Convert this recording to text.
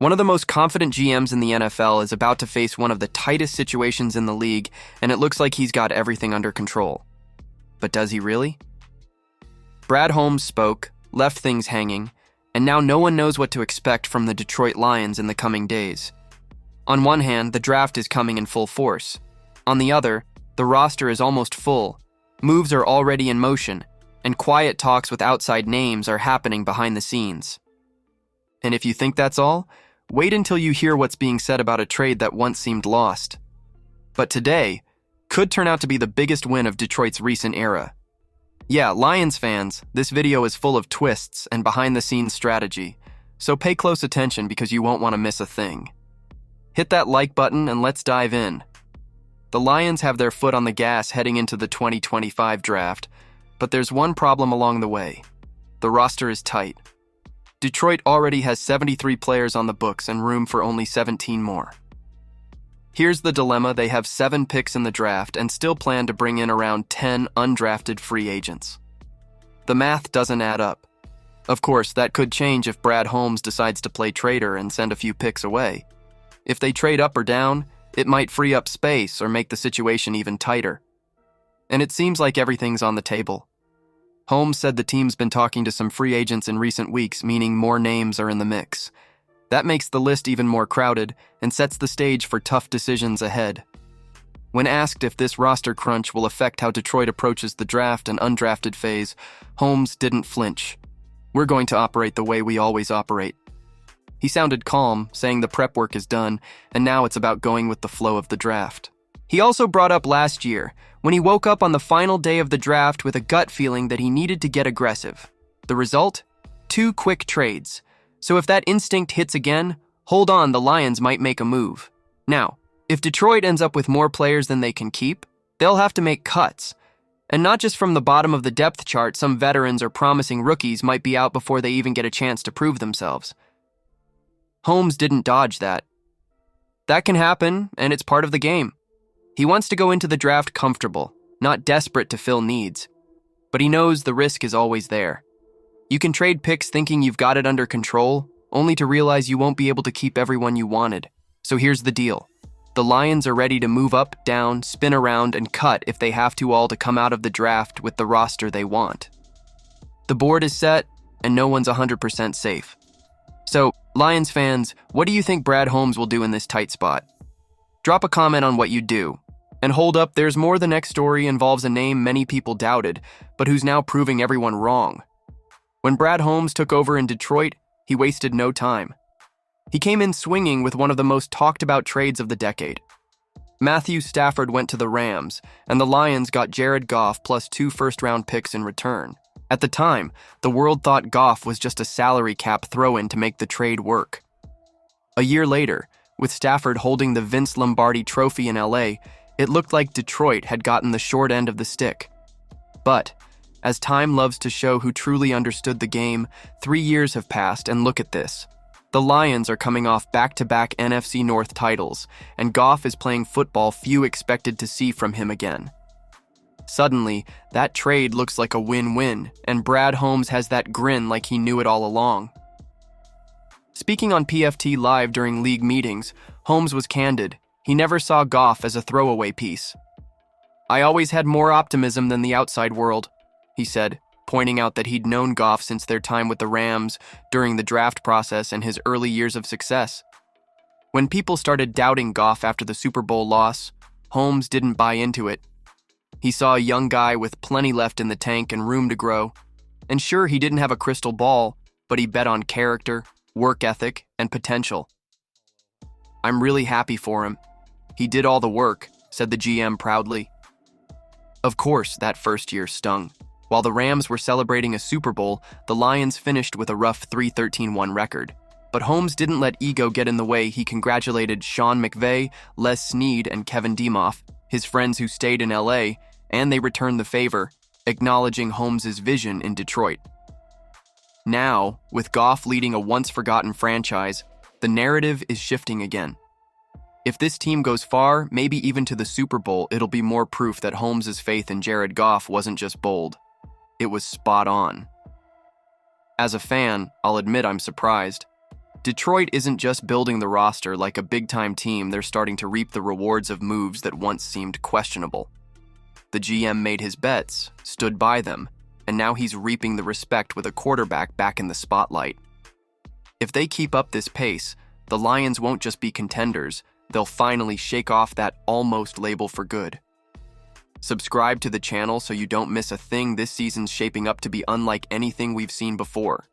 One of the most confident GMs in the NFL is about to face one of the tightest situations in the league, and it looks like he's got everything under control. But does he really? Brad Holmes spoke, left things hanging, and now no one knows what to expect from the Detroit Lions in the coming days. On one hand, the draft is coming in full force. On the other, the roster is almost full, moves are already in motion, and quiet talks with outside names are happening behind the scenes. And if you think that's all, wait until you hear what's being said about a trade that once seemed lost. But today could turn out to be the biggest win of Detroit's recent era. Yeah, Lions fans, this video is full of twists and behind-the-scenes strategy, so pay close attention because you won't want to miss a thing. Hit that like button and let's dive in. The Lions have their foot on the gas heading into the 2025 draft, but there's one problem along the way. The roster is tight. Detroit already has 73 players on the books and room for only 17 more. Here's the dilemma: they have 7 picks in the draft and still plan to bring in around 10 undrafted free agents. The math doesn't add up. Of course, that could change if Brad Holmes decides to play traitor and send a few picks away. If they trade up or down, it might free up space or make the situation even tighter. And it seems like everything's on the table. Holmes said the team's been talking to some free agents in recent weeks, meaning more names are in the mix. That makes the list even more crowded and sets the stage for tough decisions ahead. When asked if this roster crunch will affect how Detroit approaches the draft and undrafted phase, Holmes didn't flinch. "We're going to operate the way we always operate." He sounded calm, saying the prep work is done, and now it's about going with the flow of the draft. He also brought up last year, when he woke up on the final day of the draft with a gut feeling that he needed to get aggressive. The result? 2 quick trades. So if that instinct hits again, hold on, the Lions might make a move. Now, if Detroit ends up with more players than they can keep, they'll have to make cuts. And not just from the bottom of the depth chart, some veterans or promising rookies might be out before they even get a chance to prove themselves. Holmes didn't dodge that. That can happen, and it's part of the game. He wants to go into the draft comfortable, not desperate to fill needs. But he knows the risk is always there. You can trade picks thinking you've got it under control, only to realize you won't be able to keep everyone you wanted. So here's the deal. The Lions are ready to move up, down, spin around, and cut if they have to all to come out of the draft with the roster they want. The board is set, and no one's 100% safe. So, Lions fans, what do you think Brad Holmes will do in this tight spot? Drop a comment on what you'd do. And hold up, there's more. The next story involves a name many people doubted, but who's now proving everyone wrong. When Brad Holmes took over in Detroit, he wasted no time. He came in swinging with one of the most talked about trades of the decade. Matthew Stafford went to the Rams, and the Lions got Jared Goff plus 2 first-round picks in return. At the time, the world thought Goff was just a salary cap throw-in to make the trade work. A year later, with Stafford holding the Vince Lombardi Trophy in LA, it looked like Detroit had gotten the short end of the stick. But, as time loves to show who truly understood the game, 3 years have passed, and look at this. The Lions are coming off back-to-back NFC North titles, and Goff is playing football few expected to see from him again. Suddenly, that trade looks like a win-win, and Brad Holmes has that grin like he knew it all along. Speaking on PFT Live during league meetings, Holmes was candid. He never saw Goff as a throwaway piece. "I always had more optimism than the outside world," he said, pointing out that he'd known Goff since their time with the Rams, during the draft process, and his early years of success. When people started doubting Goff after the Super Bowl loss, Holmes didn't buy into it. He saw a young guy with plenty left in the tank and room to grow. And sure, he didn't have a crystal ball, but he bet on character, work ethic, and potential. "I'm really happy for him. He did all the work," said the GM proudly. Of course, that first year stung. While the Rams were celebrating a Super Bowl, the Lions finished with a rough 3-13-1 record. But Holmes didn't let ego get in the way. He congratulated Sean McVay, Les Snead, and Kevin Demoff, his friends who stayed in LA, and they returned the favor, acknowledging Holmes' vision in Detroit. Now, with Goff leading a once-forgotten franchise, the narrative is shifting again. If this team goes far, maybe even to the Super Bowl, it'll be more proof that Holmes' faith in Jared Goff wasn't just bold. It was spot on. As a fan, I'll admit I'm surprised. Detroit isn't just building the roster like a big-time team, they're starting to reap the rewards of moves that once seemed questionable. The GM made his bets, stood by them, and now he's reaping the respect with a quarterback back in the spotlight. If they keep up this pace, the Lions won't just be contenders, they'll finally shake off that almost label for good. Subscribe to the channel so you don't miss a thing. This season's shaping up to be unlike anything we've seen before.